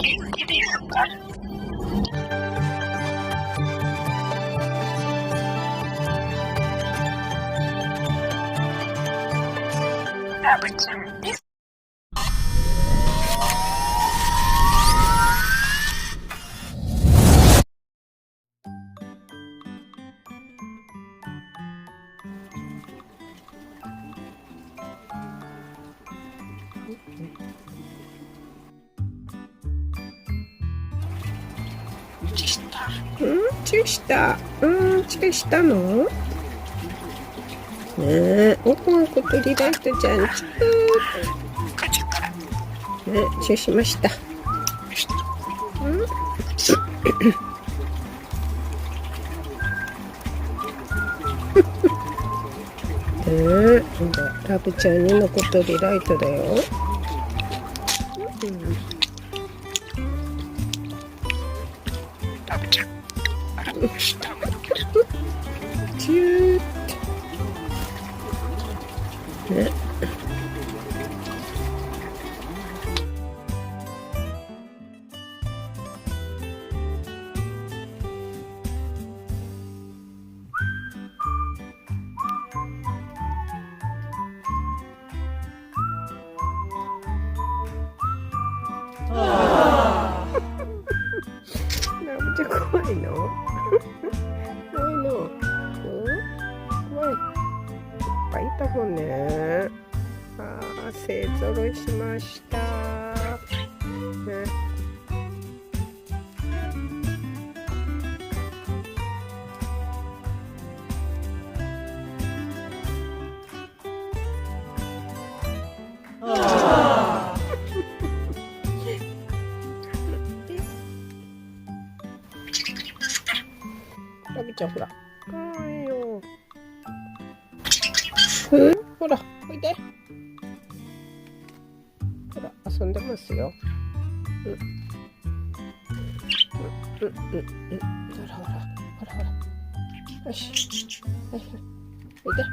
元気ですか？ラブちゃんです。チューした。チューしたの？ねえ、お小鳥ライトちゃん、チュー。ね、チューしました。ラブちゃんにの小鳥ライトだよ。ラブちゃん、チューって。ね。ラブちゃん怖いの？怖いの？怖い。いっぱいいたもんね。勢ぞろいしました。ね。ラブちゃんほら。いよ。ほら、おいで。ほら、遊んでますよ。ほらほら、ほらほら。よし。はいはい。おいで。